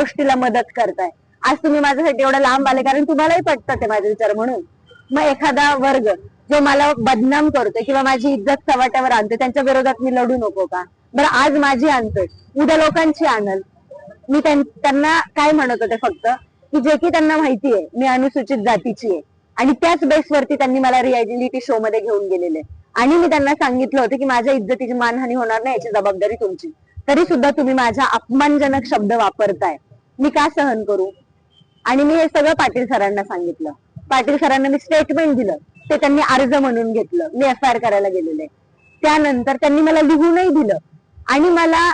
गोष्टीला मदत करताय. आज तुम्ही माझ्यासाठी एवढं लांब आले कारण तुम्हालाही पटतं ते माझे विचार म्हणून. मग एखादा वर्ग जो मला बदनाम करतोय किंवा माझी इज्जत सवाट्यावर आणतोय त्यांच्या विरोधात मी लढू नको का? बरं आज माझी आणतोय, उद्या लोकांची आणल. मी त्यांना काय म्हणत होते फक्त की जे की त्यांना माहितीये मी अनुसूचित जातीची आहे आणि त्याच बेसवरती त्यांनी मला रियालिटी शो मध्ये घेऊन गेलेले आणि मी त्यांना सांगितलं होतं की माझ्या इज्जतीची मानहानी होणार नाही याची जबाबदारी तुमची. तरी सुद्धा तुम्ही माझ्या अपमानजनक शब्द वापरताय, मी का सहन करू? आणि मी हे सगळं पाटील सरांना सांगितलं. पाटील सरांना मी स्टेटमेंट दिलं, ते त्यांनी अर्ज म्हणून घेतलं. मी FIR करायला गेलेले. त्यानंतर त्यांनी मला लिहूनही दिलं आणि मला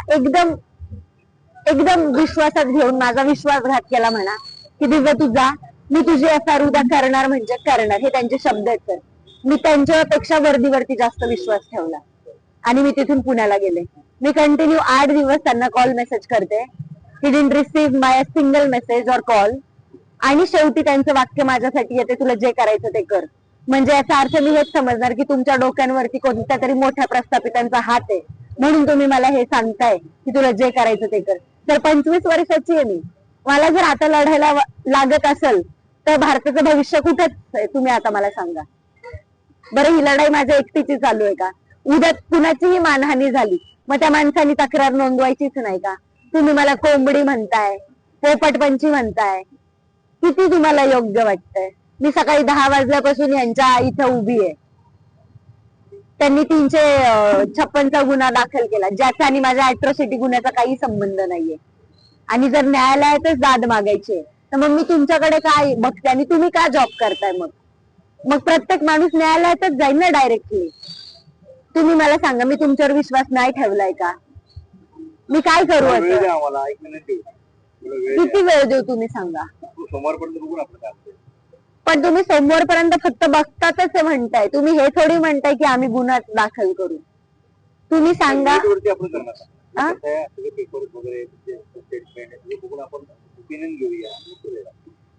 एकदम विश्वासात घेऊन माझा विश्वासघात केला म्हणा की दिव्या तू जा, मी तुझी FIR उद्या करणार म्हणजे करणार. हे त्यांचे शब्द आहेत. तर मी त्यांच्यापेक्षा वर्दीवरती जास्त विश्वास ठेवला आणि मी तिथून पुण्याला गेले. मी कंटिन्यू 8 दिवस त्यांना कॉल मेसेज करते. He didn't receive my single message or call. आणि शेवटी त्यांचं वाक्य माझ्यासाठी येते, तुला जे करायचं ते कर. म्हणजे याचा अर्थ मी हेच समजणार की तुमच्या डोक्यांवरती कोणत्या तरी मोठ्या प्रस्थापितांचा हात आहे म्हणून तुम्ही मला हे सांगताय की तुला जे करायचं ते कर. तर 25 वर्षाची आहे मी. मला जर आता लढायला लागत असेल तर भारताचं भविष्य कुठेच आहे तुम्ही आता मला सांगा बरं. ही लढाई माझ्या एकटीची चालू आहे का? उद्या कुणाचीही मानहानी झाली मग त्या माणसाने तक्रार नोंदवायचीच नाही का? तुम्ही मला कोंबडी म्हणताय, पोपटपंची म्हणताय, किती तुम्हाला योग्य वाटतंय? मी सकाळी 10 वाजल्यापासून यांच्या इथं उभी आहे. त्यांनी 356 गुन्हा दाखल केला ज्याचा आणि माझ्या अॅट्रॉसिटी गुन्ह्याचा काही संबंध नाहीये. आणि जर न्यायालयातच दाद मागायची तर मग मी तुमच्याकडे काय बघते आणि तुम्ही का जॉब करताय? मग प्रत्येक माणूस न्यायालयातच जाईल ना डायरेक्टली. तुम्ही मला सांगा, मी तुमच्यावर विश्वास नाही ठेवलाय का? मी काय करू? असं किती वेळ देऊ तुम्ही सांगा? पण तुम्ही सोमवारपर्यंत फक्त बघतातच म्हणताय. तुम्ही हे थोडी म्हणताय की आम्ही गुन्हा दाखल करू. तुम्ही सांगा.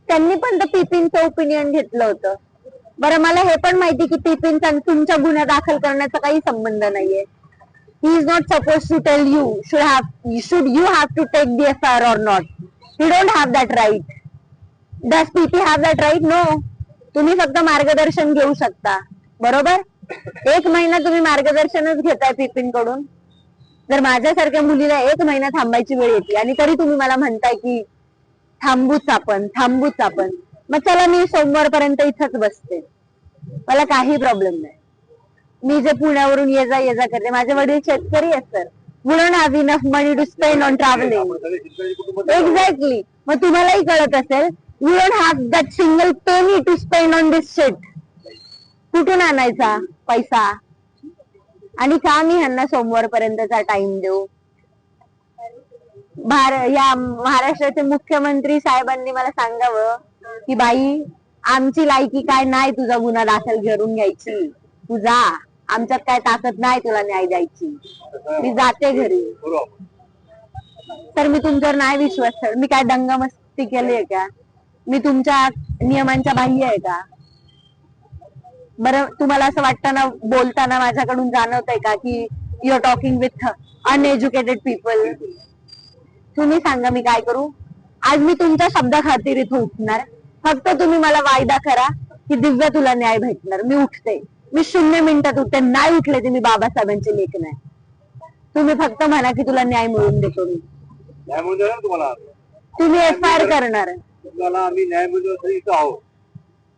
त्यांनी पण तर पिपिनचं ओपिनियन घेतलं होतं. बरं मला हे पण माहिती की पिपिनचा तुमच्या गुन्हा दाखल करण्याचा काही संबंध नाहीये. He is not supposed to tell you should you have to take the FIR or not. He don't have that right. Does PP have that right? No. तुम्ही फक्त मार्गदर्शन घेऊ शकता, बरोबर? 1 महिना तुम्ही मार्गदर्शनच घेताय पिपिन कडून. जर माझ्यासारख्या मुलीला 1 महिना थांबायची वेळ येते आणि तरी तुम्ही मला म्हणताय की थांबूच आपण. मग चला मी सोमवारपर्यंत इथंच बसते, मला काही प्रॉब्लेम नाही. मी जे पुण्यावरून ये जा करते, माझे वडील शेतकरी आहेत sir. We don't have enough money to spend on traveling. Exactly. मग तुम्हालाही कळत असेल, we don't have that single penny to spend on this shit. कुठून आणायचा पैसा? आणि का मी ह्यांना सोमवारपर्यंतचा टाइम देऊ? या महाराष्ट्राचे मुख्यमंत्री साहेबांनी मला सांगावं की बाई आमची लायकी काय नाही तुझा गुन्हा दाखल करून घ्यायची, तू जा, आमच्यात काय ताकद नाही तुला न्याय द्यायची, मी जाते घरी. तर मी तुमच्यावर नाही विश्वास ठेव. मी काय दंगमस्ती केली आहे का? मी तुमच्या नियमांच्या बाह्य आहे का? बरं तुम्हाला असं वाटतं ना बोलताना माझ्याकडून जाणवतंय का की you are talking with uneducated people? तुम्ही सांगा मी काय करू? आज मी तुमच्या शब्दा खातीर इथं उठणार. फक्त तुम्ही मला वायदा करा की दिव्या तुला न्याय भेटणार. मी उठते, मी 0 मिनिटात उठते. नाही उठले ते मी बाबासाहेबांची लेक नाही. तुम्ही फक्त म्हणा की तुला न्याय मिळवून देतो. मी न्याय मिळून देणार तुम्हाला. तुम्ही FIR करणार. आम्ही न्याय मिळवून इथं आहोत.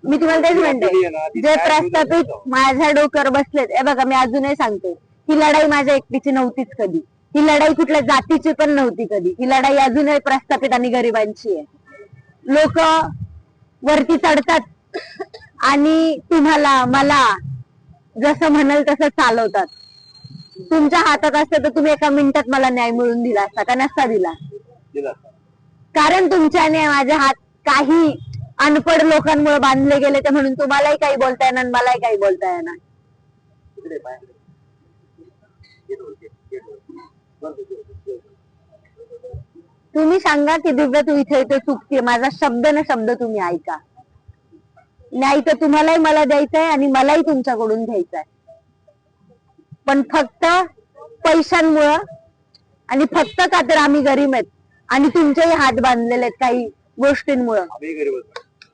मी तुम्हाला तेच म्हणते, जे प्रस्थापित माझ्या डोक्यावर बसलेत. हे बघा मी अजूनही सांगते, ही लढाई माझ्या एकटीची नव्हतीच कधी. ही लढाई कुठल्या जातीची पण नव्हती कधी. ही लढाई अजूनही प्रस्थापित आणि गरिबांची आहे. लोक वरती चढतात आणि तुम्हाला मला जसं म्हणाल तसं चालवतात. तुमच्या हातात असतं तर तुम्ही 1 मिनिटात मला न्याय मिळवून दिला असता का? नसता दिला. कारण तुमच्याने माझे हात काही अनपढ लोकांमुळे बांधले गेले ते म्हणून तुम्हालाही काही बोलता येणार आणि मलाही काही बोलता येणार. तुम्ही सांगा की दिव्या तू इथे चुकते. माझा शब्द न शब्द तुम्ही ऐका. न्याय तर तुम्हालाही मला द्यायचा आहे आणि मलाही तुमच्याकडून घ्यायचा आहे. पण फक्त पैशांमुळं आणि फक्त का तर आम्ही गरीब आहेत आणि तुमचेही हात बांधलेले आहेत काही गोष्टींमुळे. आम्ही गरीब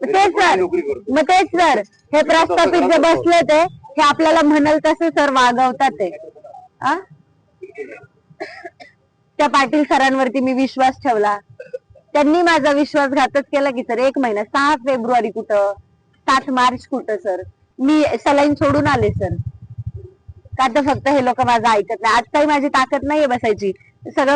तेच सर, नोकरी करतो. मग तेच सर, हे प्रस्थापित जे बसले ते हे आपल्याला म्हणाल तसे सर वागवतात ते. आ? त्या पाटील सरांवरती मी विश्वास ठेवला, त्यांनी माझा विश्वासघातच केला की सर. 1 महिना, 6 फेब्रुवारी कुठं, 7 मार्च कुठं सर, मी सलाईन सोडून आले सर. का तर फक्त हे लोक माझं ऐकत नाही. आजताही माझी ताकद नाहीये बसायची. सगळं